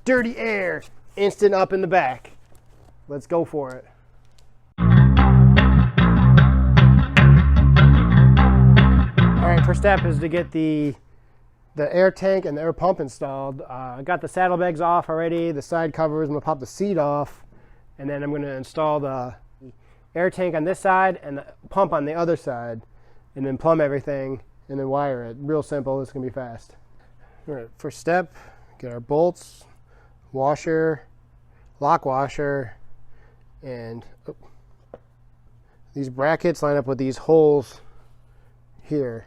dirty air, instant up in the back. Let's go for it. All right, first step is to get the air tank and the air pump installed. I got the saddlebags off already, the side covers. I'm gonna pop the seat off, and then I'm gonna install the air tank on this side and the pump on the other side, and then plumb everything and then wire it. Real simple, it's gonna be fast. All right, first step, get our bolts, washer, lock washer, and these brackets line up with these holes here.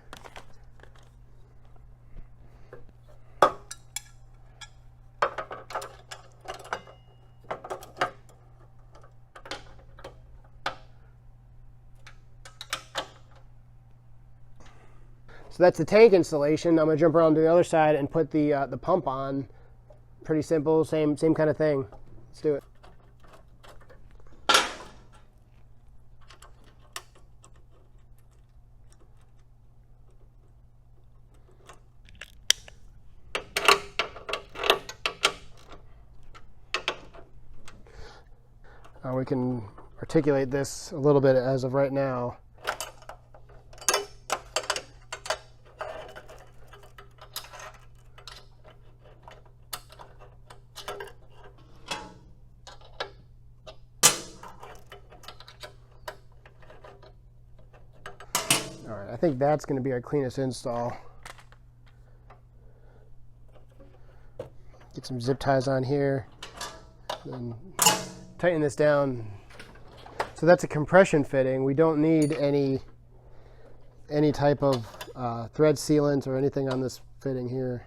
So that's the tank installation. I'm gonna jump around to the other side and put the pump on. Pretty simple, same kind of thing. Let's do it. We can articulate this a little bit as of right now. All right, I think that's going to be our cleanest install. Get some zip ties on here, and tighten this down. So that's a compression fitting. We don't need any type of thread sealant or anything on this fitting here.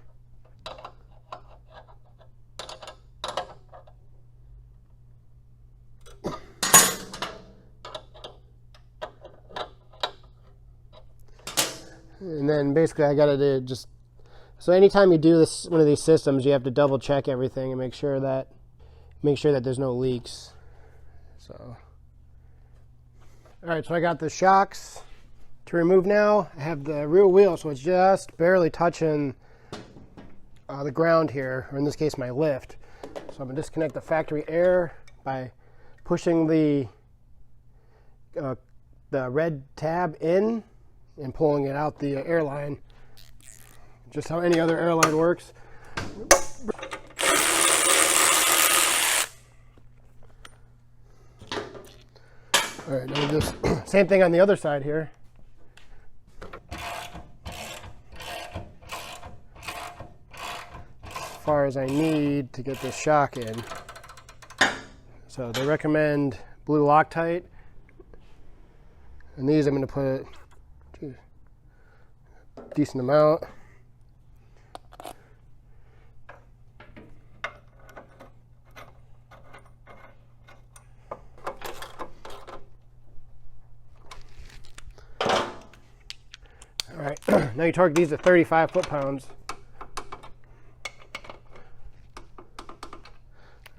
And then basically I gotta do just, so anytime you do this, one of these systems, you have to double check everything and make sure that there's no leaks. So, all right, so I got the shocks to remove now. I have the rear wheel, so it's just barely touching the ground here, or in this case, my lift. So I'm gonna disconnect the factory air by pushing the red tab in and pulling it out the airline. Just how any other airline works. All right, now just same thing on the other side here. As far as I need to get this shock in. So they recommend blue Loctite, and these I'm going to put a decent amount. All right, now you torque these at 35 foot-pounds.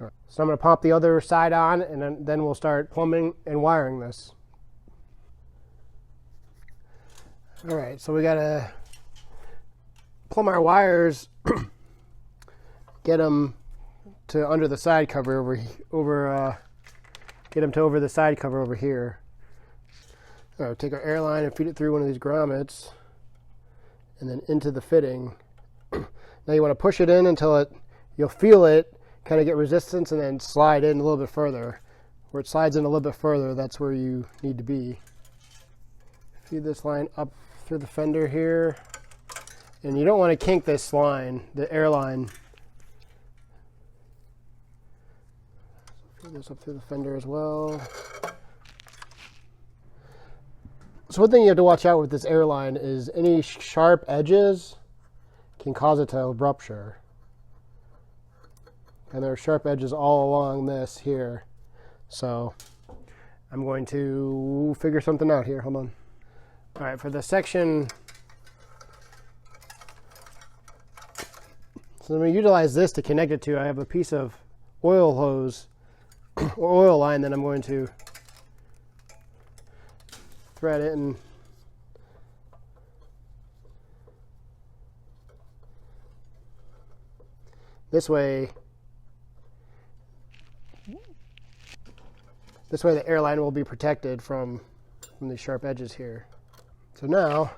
All right. So I'm going to pop the other side on, and then we'll start plumbing and wiring this. All right, so we got to plumb our wires, get them to under the side cover get them to over the side cover over here. All right, take our airline and feed it through one of these grommets, and then into the fitting. Now you want to push it in until you'll feel it kind of get resistance, and then slide in a little bit further. Where it slides in a little bit further, that's where you need to be. Feed this line up through the fender here, and you don't want to kink this line, the airline. Feed this up through the fender as well. So one thing you have to watch out with this airline is any sharp edges can cause it to rupture. And there are sharp edges all along this here. So I'm going to figure something out here. Hold on. All right, for the section, so I'm going to utilize this to connect it to. I have a piece of oil hose or oil line that I'm going to thread it in. This way This way the airline will be protected from these sharp edges here. So now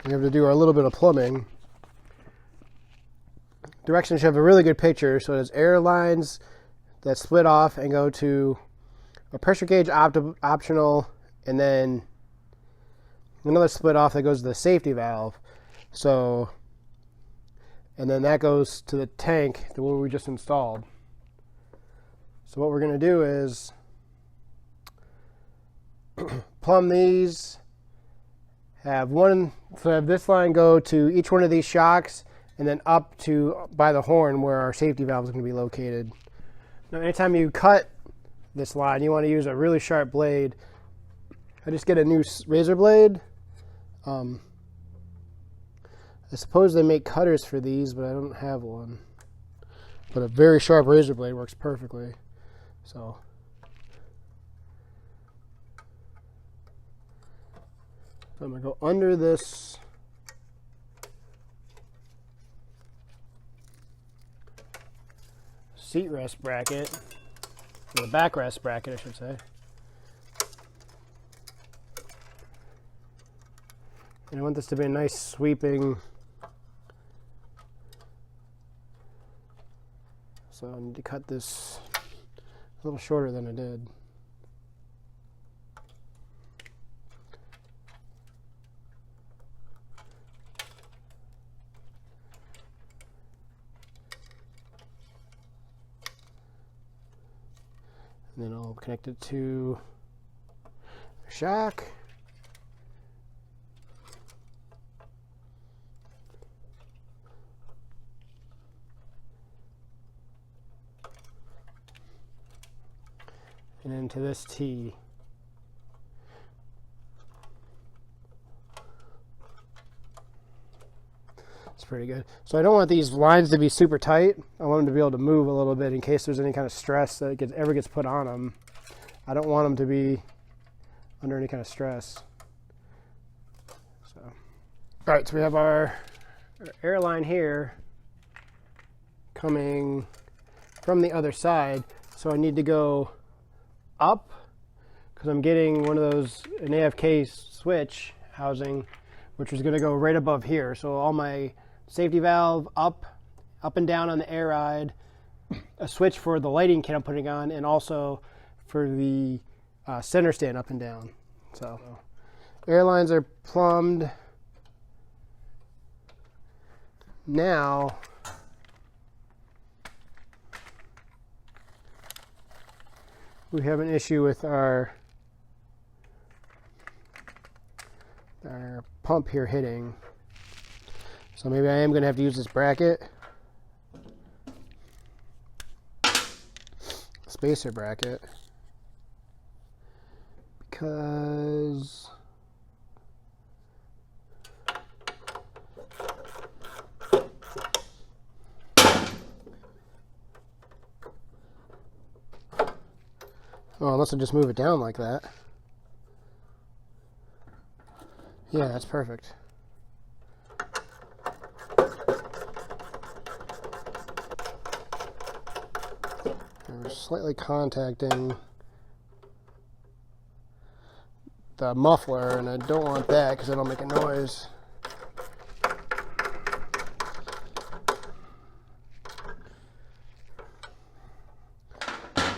we have to do our little bit of plumbing. Directions should have a really good picture. So there's air lines that split off and go to a pressure gauge optional, and then another split off that goes to the safety valve. So, and then that goes to the tank, the one we just installed. So what we're going to do is plumb these, have this line go to each one of these shocks, and then up to by the horn where our safety valve is going to be located. Now anytime you cut this line, you want to use a really sharp blade. I just get a new razor blade. I suppose they make cutters for these, but I don't have one. But a very sharp razor blade works perfectly. So I'm going to go under this seat rest bracket, or the backrest bracket, I should say. And I want this to be a nice sweeping. So I need to cut this a little shorter than I did. And then I'll connect it to the shock. And into this T. It's pretty good. So I don't want these lines to be super tight. I want them to be able to move a little bit in case there's any kind of stress that ever gets put on them. I don't want them to be under any kind of stress. So, all right, so we have our airline here coming from the other side. So I need to go up because I'm getting one of those, an AFK switch housing, which is going to go right above here. So all my safety valve up and down on the air ride, a switch for the lighting kit I'm putting on, and also for the center stand up and down. So airlines are plumbed. Now we have an issue with our pump here hitting. So maybe I am going to have to use this bracket, spacer bracket, because unless I just move it down like that. Yeah, that's perfect. We're slightly contacting the muffler, and I don't want that because it'll make a noise.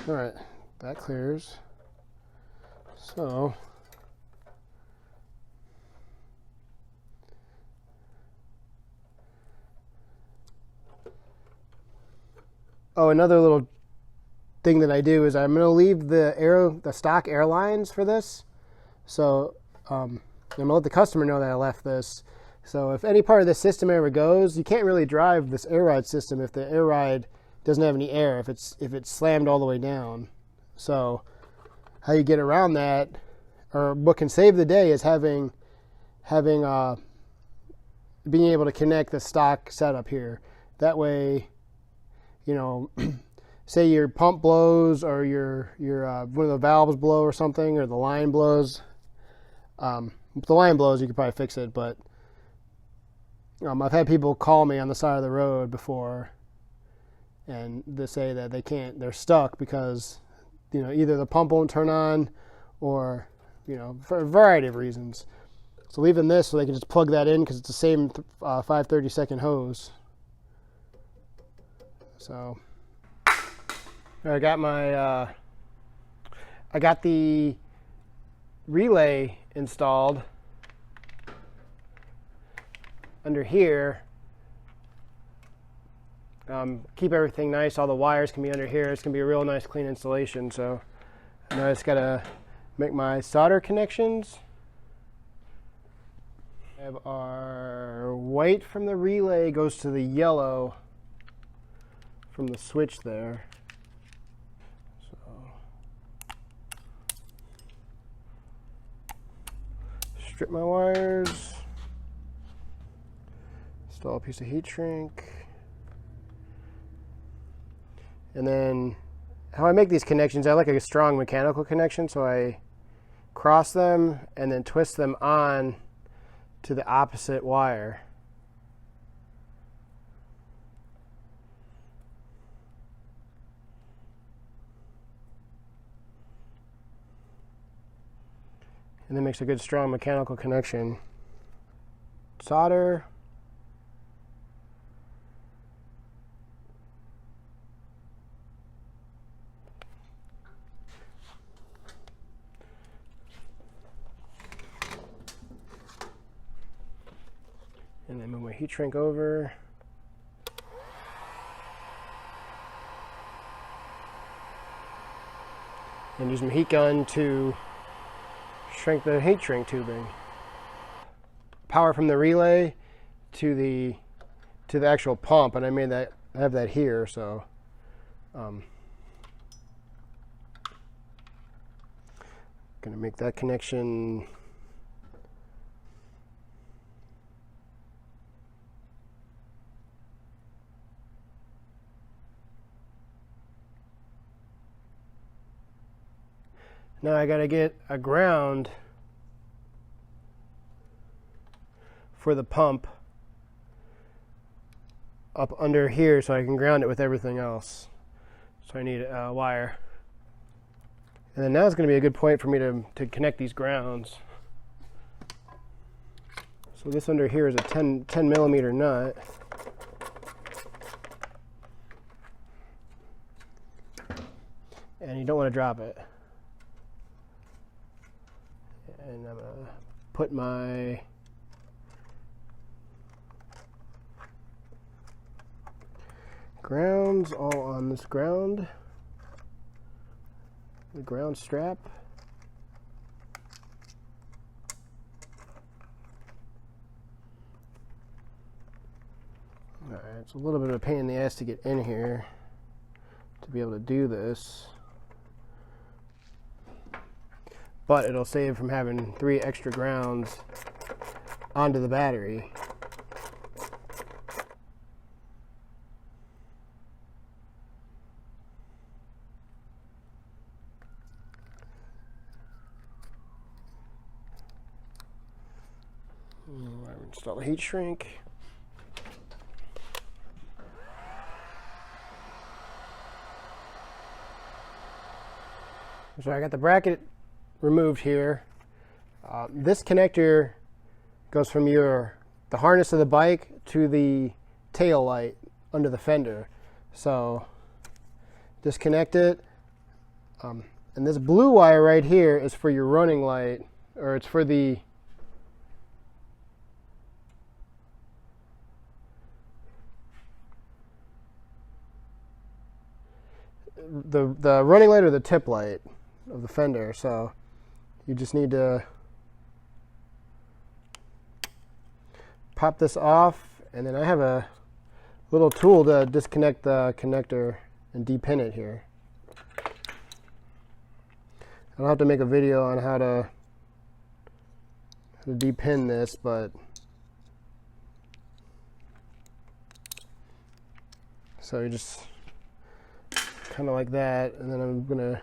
All right, that clears. So another little thing that I do is I'm going to leave the stock airlines for this. So I'm going to let the customer know that I left this. So if any part of the system ever goes, you can't really drive this air ride system if the air ride doesn't have any air, if it's slammed all the way down. So how you get around that, or what can save the day, is being able to connect the stock setup here. That way, you know, say your pump blows, or your one of the valves blow or something, or the line blows. If the line blows, you could probably fix it, but I've had people call me on the side of the road before, and they say that they're stuck because you know, either the pump won't turn on or, you know, for a variety of reasons. So leaving this so they can just plug that in because it's the same 5/32 hose. So I got my I got the relay installed under here. Keep everything nice. All the wires can be under here. It's gonna be a real nice clean installation. So now I just gotta make my solder connections. We have our white from the relay goes to the yellow from the switch there. So strip my wires, install a piece of heat shrink, and then how I make these connections, I like a strong mechanical connection, so I cross them and then twist them on to the opposite wire. And then makes a good strong mechanical connection. Solder. And then move my heat shrink over. And use my heat gun to shrink the heat shrink tubing. Power from the relay to the actual pump, and I have that here, so gonna make that connection. Now I gotta get a ground for the pump up under here so I can ground it with everything else. So I need a wire. And then now is going to be a good point for me to connect these grounds. So this under here is a 10 millimeter nut. And you don't want to drop it. And I'm going to put my grounds all on this ground, the ground strap. Alright, it's a little bit of a pain in the ass to get in here to be able to do this, but it'll save from having 3 extra grounds onto the battery. Install the heat shrink. So I got the bracket removed here. This connector goes from the harness of the bike to the tail light under the fender. So disconnect it. And this blue wire right here is for your running light, or it's for the running light or the tip light of the fender. So you just need to pop this off, and then I have a little tool to disconnect the connector and depin it here. I'll have to make a video on how to depin this, but so you just kind of like that, and then I'm gonna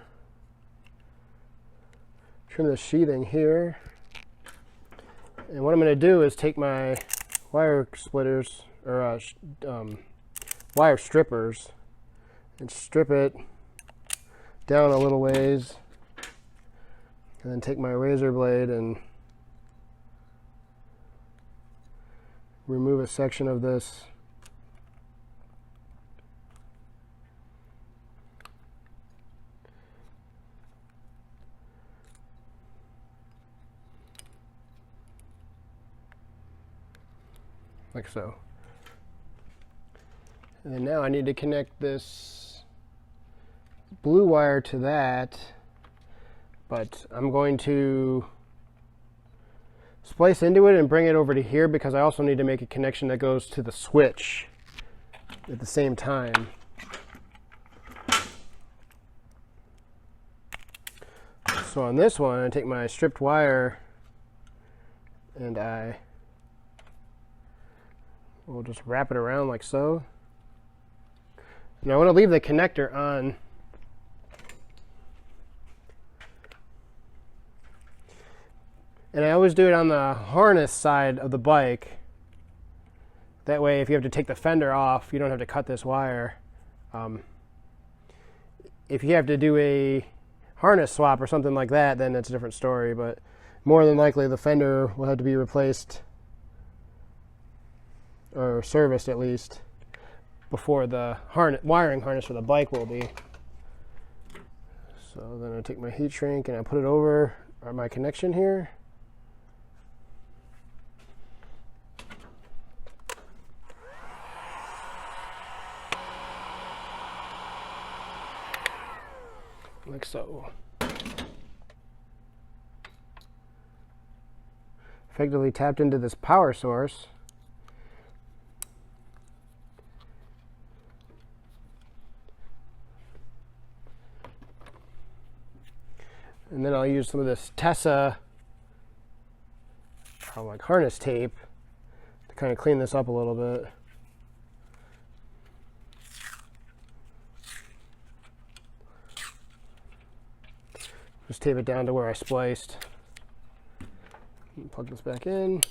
trim the sheathing here. And what I'm gonna do is take my wire splitters, or wire strippers, and strip it down a little ways, and then take my razor blade and remove a section of this. Like so. And then now I need to connect this blue wire to that, but I'm going to splice into it and bring it over to here because I also need to make a connection that goes to the switch at the same time. So on this one, I take my stripped wire and I will just wrap it around like so. And I want to leave the connector on. And I always do it on the harness side of the bike. That way, if you have to take the fender off, you don't have to cut this wire. If you have to do a harness swap or something like that, then it's a different story. But more than likely, the fender will have to be replaced or serviced at least before the wiring harness for the bike will be. So then I take my heat shrink and I put it over my connection here. Like so. Effectively tapped into this power source. And then I'll use some of this Tessa like harness tape to kind of clean this up a little bit. Just tape it down to where I spliced. Plug this back in.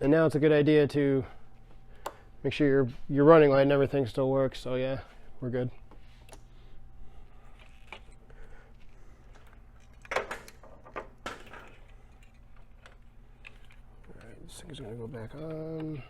And now it's a good idea to make sure your running light and everything still works. So yeah, we're good. Alright, this thing is going to go back on.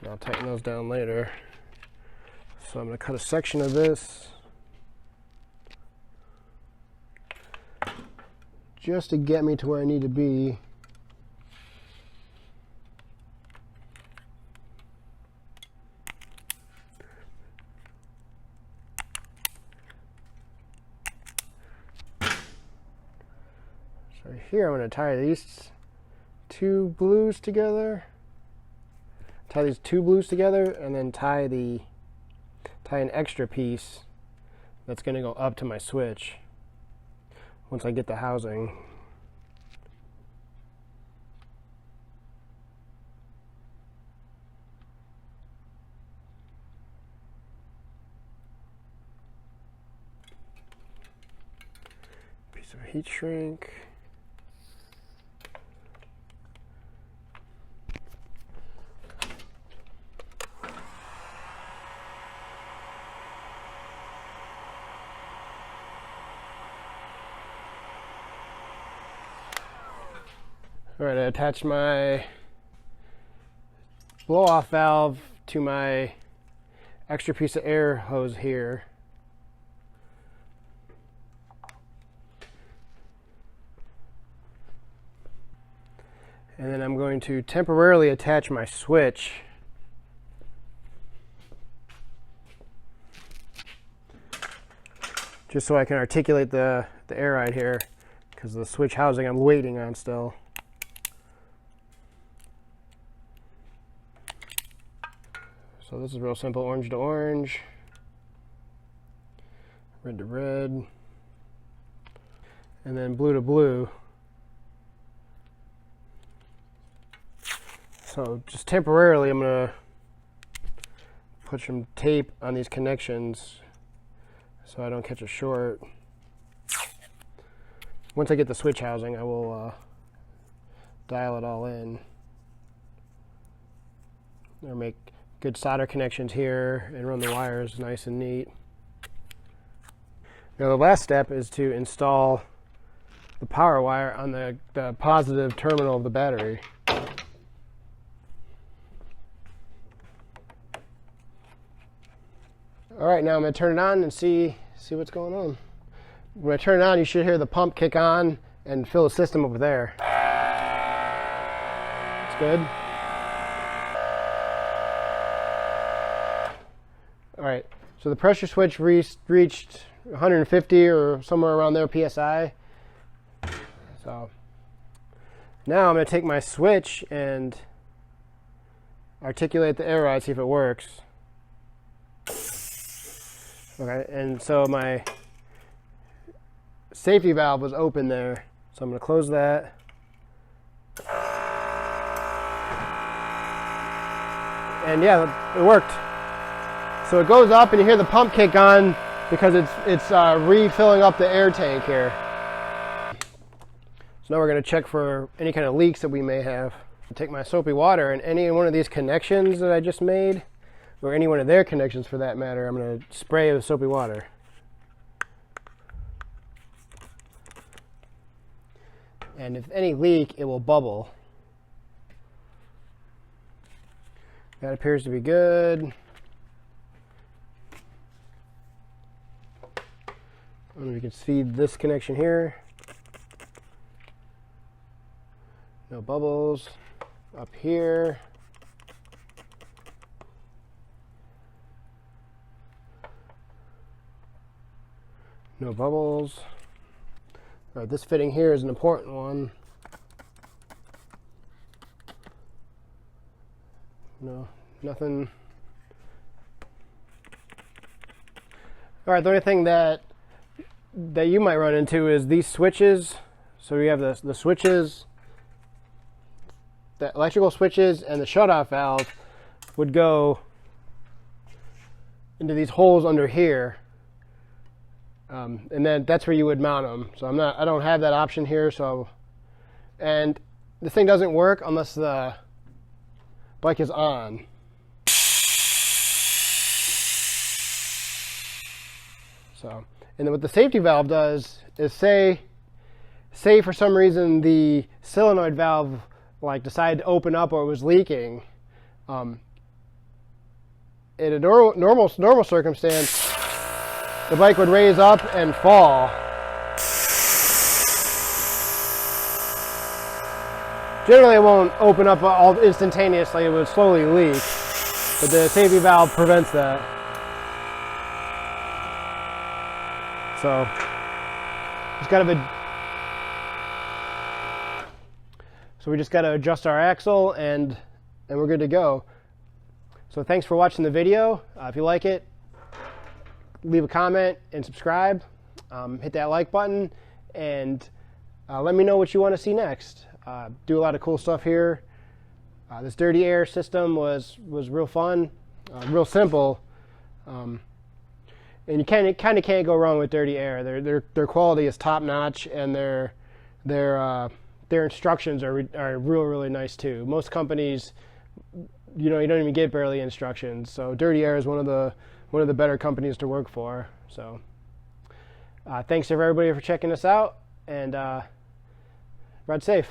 I'll tighten those down later. So I'm going to cut a section of this just to get me to where I need to be. So here I'm going to tie these two blues together. Tie these two blues together and then tie an extra piece that's going to go up to my switch once I get the housing. Piece of heat shrink. Alright, I attached my blow-off valve to my extra piece of air hose here. And then I'm going to temporarily attach my switch just so I can articulate the air ride here, because the switch housing I'm waiting on still. So this is real simple, orange to orange, red to red, and then blue to blue. So just temporarily, I'm going to put some tape on these connections so I don't catch a short. Once I get the switch housing, I will dial it all in. Or make good solder connections here and run the wires nice and neat. Now the last step is to install the power wire on the positive terminal of the battery. Alright, now I'm going to turn it on and see what's going on. When I turn it on, you should hear the pump kick on and fill the system up with air. It's good. Alright, so the pressure switch reached 150 or somewhere around there PSI. So now I'm going to take my switch and articulate the air ride, see if it works. Okay, and so my safety valve was open there, so I'm going to close that. And yeah, it worked. So it goes up and you hear the pump kick on because it's refilling up the air tank here. So now we're going to check for any kind of leaks that we may have. Take my soapy water and any one of these connections that I just made, or any one of their connections for that matter, I'm going to spray with soapy water. And if any leak, it will bubble. That appears to be good. And we can see this connection here. No bubbles. Up here. No bubbles. All right, this fitting here is an important one. No, nothing. All right, the only thing that you might run into is these switches. So you have the switches, the electrical switches, and the shutoff valve would go into these holes under here. And then that's where you would mount them. So I don't have that option here. So, and the thing doesn't work unless the bike is on. So, and then what the safety valve does is say for some reason the solenoid valve like decided to open up or it was leaking. In a normal circumstance, the bike would raise up and fall. Generally, it won't open up all instantaneously. It would slowly leak, but the safety valve prevents that. So, we just got to adjust our axle, and we're good to go. So, thanks for watching the video. If you like it, leave a comment and subscribe. Hit that like button, and let me know what you want to see next. Do a lot of cool stuff here. This dirty air system was real fun, real simple, and you kind of can't go wrong with dirty air. Their quality is top notch, and their instructions are really nice too. Most companies, you don't even get barely instructions. So Dirty Air is one of the better companies to work for. So thanks everybody for checking us out, and ride safe.